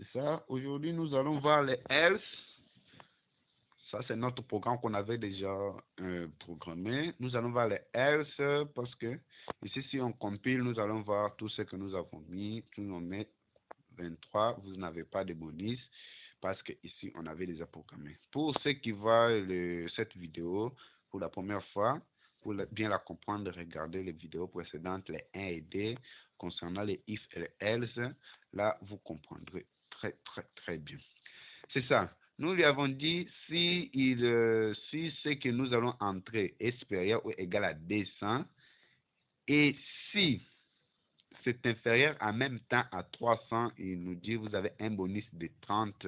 C'est ça. Aujourd'hui, nous allons voir les else. Ça, c'est notre programme qu'on avait déjà programmé. Nous allons voir les else parce que ici, si on compile, nous allons voir tout ce que nous avons mis. Tout on met 23. Vous n'avez pas de bonus parce que ici, on avait déjà programmé. Pour ceux qui voient cette vidéo pour la première fois, pour bien la comprendre, regardez les vidéos précédentes, les 1 et 2, concernant les if et les else. Là, vous comprendrez très bien. C'est ça. Nous lui avons dit si ce que nous allons entrer est supérieur ou égal à 200 et si c'est inférieur en même temps à 300, il nous dit vous avez un bonus de 30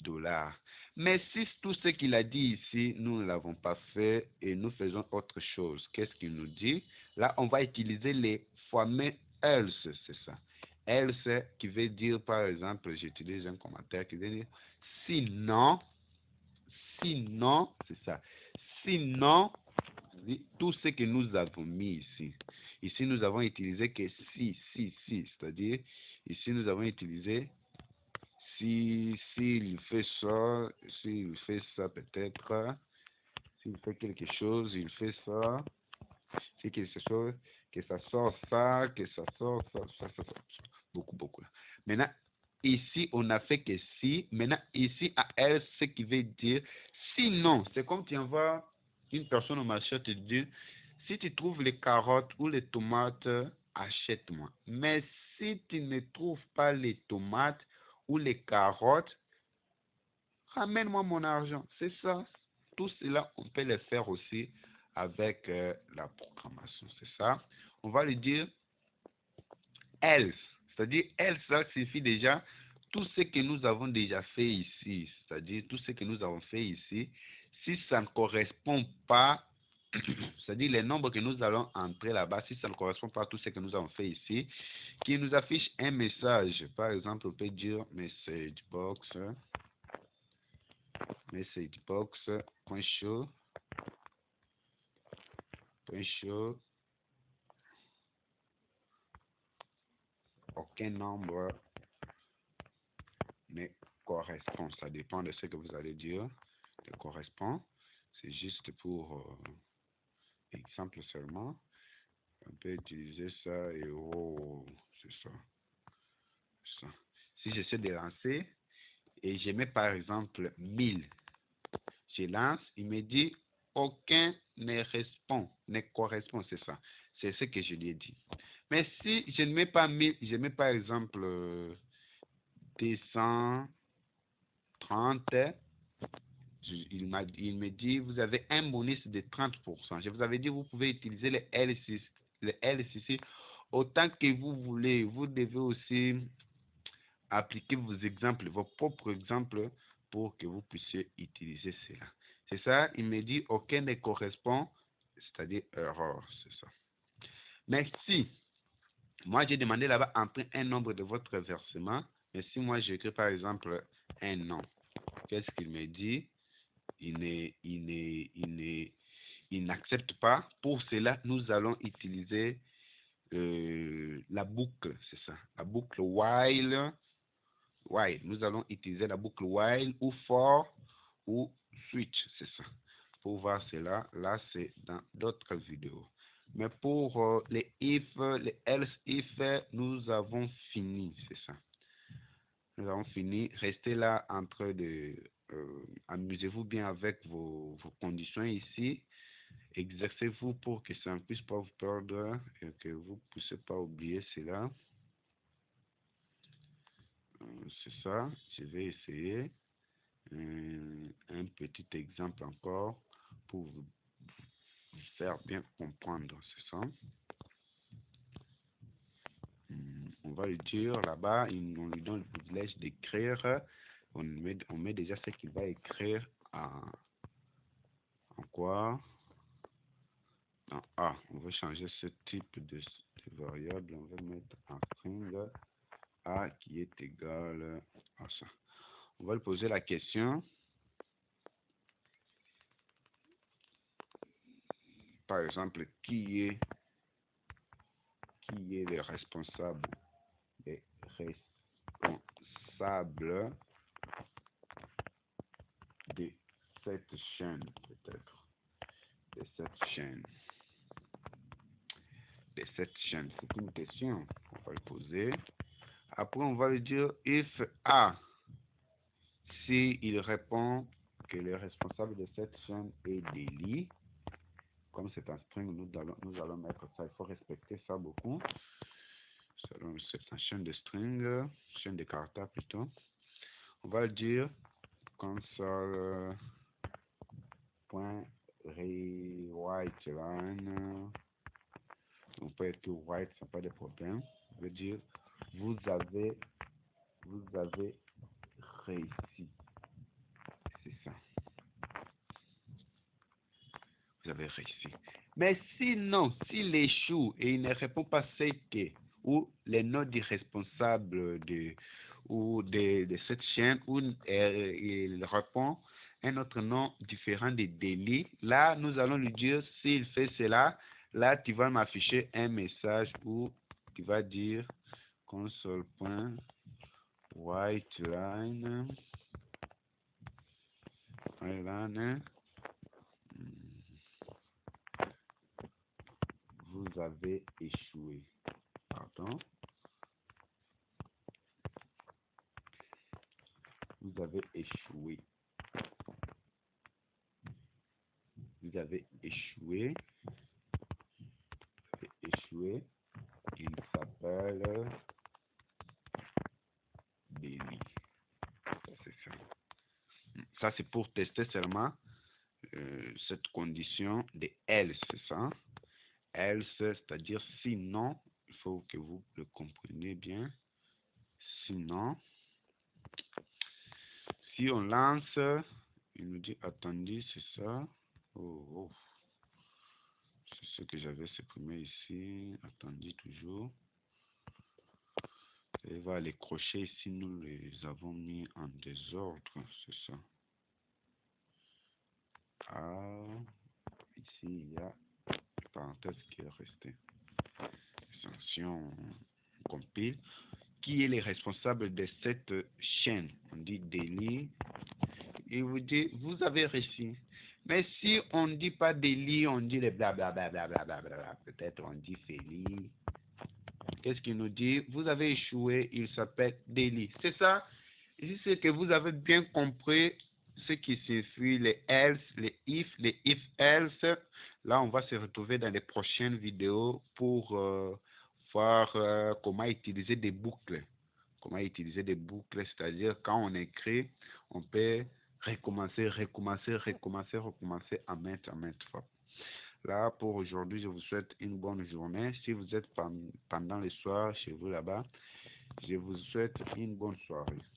dollars. Mais si tout ce qu'il a dit ici, nous ne l'avons pas fait et nous faisons autre chose, qu'est-ce qu'il nous dit? Là, on va utiliser les fameux else, c'est ça. Else qui veut dire, par exemple, j'utilise un commentaire qui veut dire sinon, c'est ça. Sinon, tout ce que nous avons mis ici. Ici, nous avons utilisé que si, c'est-à-dire, ici, nous avons utilisé s'il fait ça peut-être, s'il fait quelque chose, il fait ça, c'est quelque chose, que ça sort ça, que ça sort ça, beaucoup. Maintenant, ici, on a fait que si. Maintenant, ici, à elle, ce qui veut dire sinon. C'est comme tu envoies une personne au marché te dit si tu trouves les carottes ou les tomates, achète-moi. Mais si tu ne trouves pas les tomates ou les carottes, ramène-moi mon argent. C'est ça. Tout cela, on peut le faire aussi avec la programmation. C'est ça. On va lui dire else. C'est-à-dire, else, ça signifie déjà tout ce que nous avons déjà fait ici. C'est-à-dire, tout ce que nous avons fait ici. Si ça ne correspond pas, c'est-à-dire les nombres que nous allons entrer là-bas, si ça ne correspond pas à tout ce que nous avons fait ici, qui nous affiche un message. Par exemple, on peut dire message box, point show, aucun nombre ne correspond. Ça dépend de ce que vous allez dire. Ne correspond. C'est juste pour exemple seulement. On peut utiliser ça et c'est ça. Si j'essaie de lancer et je mets par exemple 1000, je lance, il me dit aucun ne correspond, c'est ça. C'est ce que je lui ai dit. Mais si je ne mets pas 1000, je mets par exemple 230, il me dit vous avez un bonus de 30%. Je vous avais dit vous pouvez utiliser les L6 autant que vous voulez. Vous devez aussi appliquer vos exemples, vos propres exemples pour que vous puissiez utiliser cela. C'est ça, il me dit aucun ne correspond, c'est-à-dire erreur, c'est ça. Mais si moi j'ai demandé là-bas entrer un nombre de votre versement, mais si moi j'écris par exemple un nom, qu'est-ce qu'il me dit? Il n'accepte pas. Pour cela, nous allons utiliser la boucle, c'est ça, la boucle while. Nous allons utiliser la boucle while ou for ou switch, c'est ça. Pour voir cela, là c'est dans d'autres vidéos. Mais pour les if, les else if, nous avons fini, c'est ça. Nous avons fini. Restez là en train de amusez-vous bien avec vos conditions ici. Exercez-vous pour que ça ne puisse pas vous perdre et que vous ne puissiez pas oublier cela. C'est ça. Je vais essayer un petit exemple encore pour vous faire bien comprendre. C'est ça. On va lui dire là-bas, on lui donne le privilège d'écrire. On met déjà ce qu'il va écrire en quoi? En A. On va changer ce type de variable. On va mettre en string A qui est égal à ça. On va lui poser la question. Par exemple, qui est le responsable? Le responsable de cette chaîne, peut-être, de cette chaîne. C'est une question, on va le poser. Après, on va lui dire if A. Si il répond que le responsable de cette chaîne est Delhi, comme c'est un string, nous allons mettre ça. Il faut respecter ça beaucoup. C'est une chaîne de string, chaîne de caractères plutôt. On va le dire console.writeLine. On peut être white, ça n'a pas de problème. On veut dire vous avez réussi. C'est ça. Vous avez réussi. Mais sinon, s'il échoue et il ne répond pas CT ou les noms du responsable de cette chaîne, ou il répond un autre nom différent des délits, là, nous allons lui dire s'il fait cela, là, tu vas m'afficher un message où tu vas dire console.writeLine. Vous avez échoué. Pardon. Vous avez échoué. Vous avez échoué. Vous avez échoué. Il s'appelle Billy. C'est ça. Ça, c'est pour tester seulement cette condition de else, c'est ça. Else, c'est-à-dire sinon, il faut que vous le compreniez bien. Sinon, si on lance, il nous dit attendez, c'est ça. Oh. C'est ce que j'avais supprimé ici. Attendez toujours. Et va les crochets ici, nous les avons mis en désordre, c'est ça. Ah, ici il y a une parenthèse qui est restée. Si on compile, qui est le responsable de cette chaîne? On dit Delhi. Et vous dit, vous avez réussi. Mais si on ne dit pas Delhi, on dit les blablabla. Peut-être on dit Feli. Qu'est-ce qu'il nous dit? Vous avez échoué, il s'appelle Delhi. C'est ça? Ici, c'est que vous avez bien compris ce qui signifie les else, les if else. Là, on va se retrouver dans les prochaines vidéos pour voir comment utiliser des boucles. Comment utiliser des boucles, c'est-à-dire quand on écrit, on peut recommencer à maintes fois. Là, pour aujourd'hui, je vous souhaite une bonne journée. Si vous êtes pendant le soir chez vous là-bas, je vous souhaite une bonne soirée.